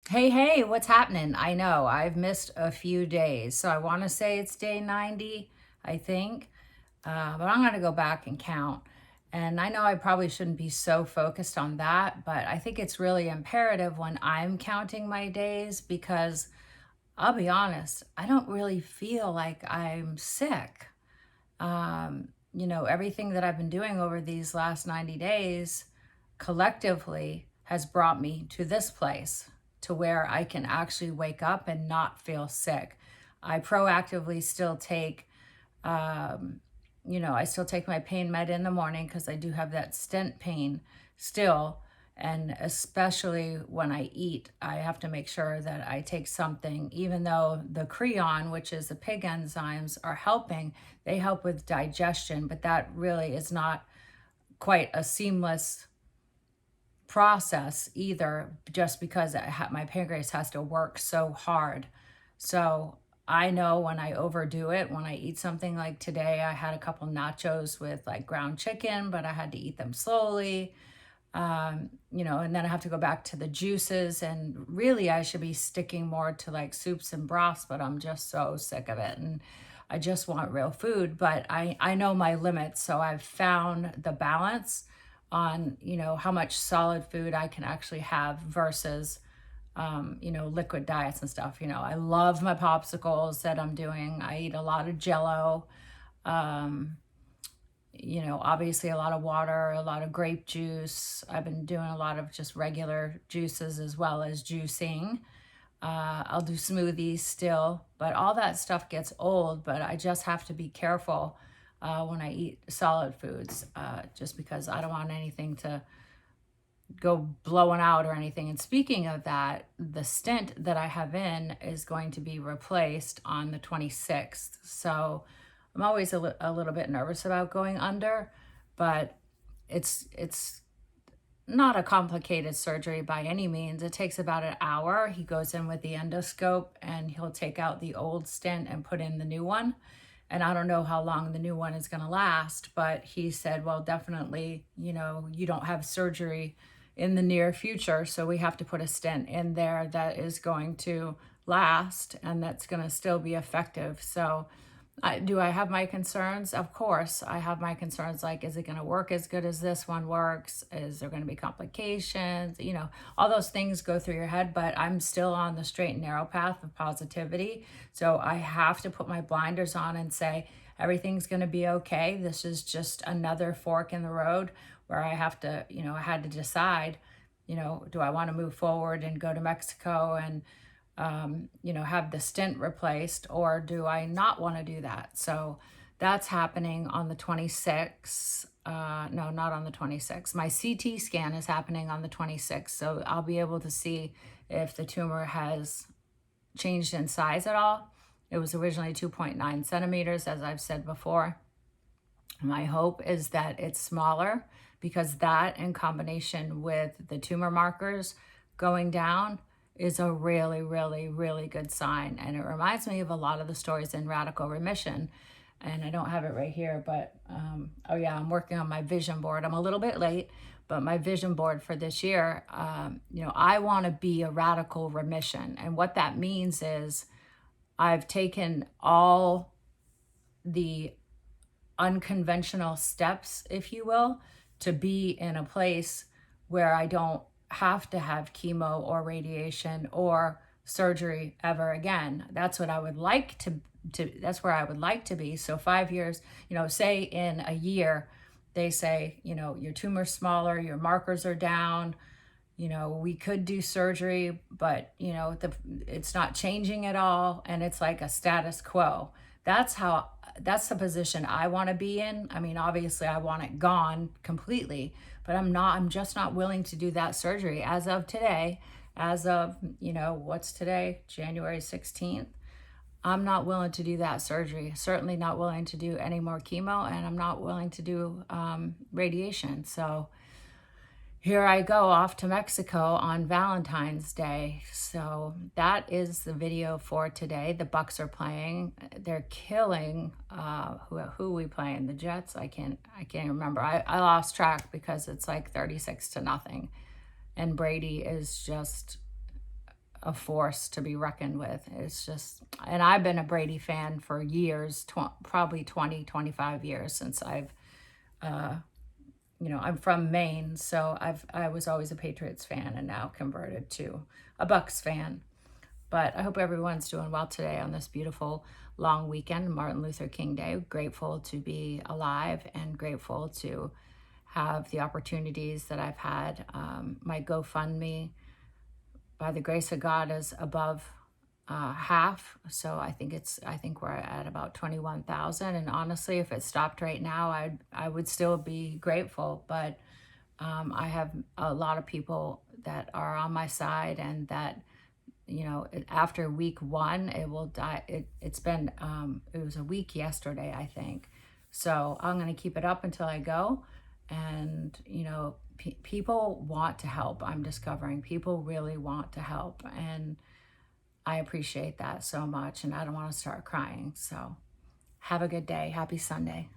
Hey, hey, what's happening? I know I've missed a few days, so I want to say it's day 90, I think, but I'm going to go back and count. And I know I probably shouldn't be so focused on that, but I think it's really imperative when I'm counting my days because I'll be honest, I don't really feel like I'm sick. Everything that I've been doing over these last 90 days collectively has brought me to this place to where I can actually wake up and not feel sick. I proactively still take, I still take my pain med in the morning because I do have that stent pain still. And especially when I eat, I have to make sure that I take something, even though the Creon, which is the pig enzymes, are helping, they help with digestion, but that really is not quite a seamless process either, just because my pancreas has to work so hard. So I know when I overdo it, when I eat something like today, I had a couple nachos with like ground chicken, but I had to eat them slowly. And then I have to go back to the juices, and really I should be sticking more to like soups and broths, but I'm just so sick of it. And I just want real food, but I know my limits. So I've found the balance on, how much solid food I can actually have versus, liquid diets and stuff. I love my popsicles that I'm doing. I eat a lot of Jello. Um, Obviously a lot of water, a lot of grape juice. I've been doing a lot of just regular juices as well as juicing. I'll do smoothies still, but all that stuff gets old. But I just have to be careful when I eat solid foods, just because I don't want anything to go blowing out or anything. And speaking of that, the stent that I have in is going to be replaced on the 26th. So I'm always a little bit nervous about going under, but it's not a complicated surgery by any means. It takes about an hour. He goes in with the endoscope and he'll take out the old stent and put in the new one. And I don't know how long the new one is going to last, but he said, well, definitely, you don't have surgery in the near future. So we have to put a stent in there that is going to last and that's going to still be effective. So do I have my concerns? Of course, I have my concerns. Like, is it going to work as good as this one works? Is there going to be complications? All those things go through your head, but I'm still on the straight and narrow path of positivity. So I have to put my blinders on and say, everything's going to be okay. This is just another fork in the road where I have to, I had to decide, do I want to move forward and go to Mexico and have the stent replaced, or do I not want to do that? So that's happening on the 26th. No, not on the 26th. My CT scan is happening on the 26th. So I'll be able to see if the tumor has changed in size at all. It was originally 2.9 centimeters, as I've said before. My hope is that it's smaller, because that in combination with the tumor markers going down is a really, really, really good sign. And it reminds me of a lot of the stories in Radical Remission. And I don't have it right here, but oh yeah, I'm working on my vision board. I'm a little bit late, but my vision board for this year, I want to be a radical remission. And what that means is I've taken all the unconventional steps, if you will, to be in a place where I don't have to have chemo or radiation or surgery ever again. That's what I would like to that's where I would like to be. So 5 years, say in a year, they say, your tumor's smaller, your markers are down, we could do surgery, but it's not changing at all, and it's like a status quo. That's the position I want to be in. I mean, obviously I want it gone completely, but I'm just not willing to do that surgery as of today. As of, what's today? January 16th. I'm not willing to do that surgery. Certainly not willing to do any more chemo, and I'm not willing to do radiation. So here I go off to Mexico on Valentine's Day. So that is the video for today. The Bucks are playing. They're killing who we playing? The Jets? I can't remember. I lost track because it's like 36-0. And Brady is just a force to be reckoned with. It's just, and I've been a Brady fan for years, probably 20, 25 years since I've, I'm from Maine, so I was always a Patriots fan and now converted to a Bucks fan. But I hope everyone's doing well today on this beautiful long weekend, Martin Luther King Day. Grateful to be alive and grateful to have the opportunities that I've had. My GoFundMe, by the grace of God, is above half. So I think we're at about 21,000. And honestly, if it stopped right now, I would still be grateful. But I have a lot of people that are on my side, and that, after week one, it will die. It's been, it was a week yesterday, I think. So I'm going to keep it up until I go. And, people want to help. I'm discovering people really want to help. And I appreciate that so much. And I don't want to start crying. So have a good day. Happy Sunday.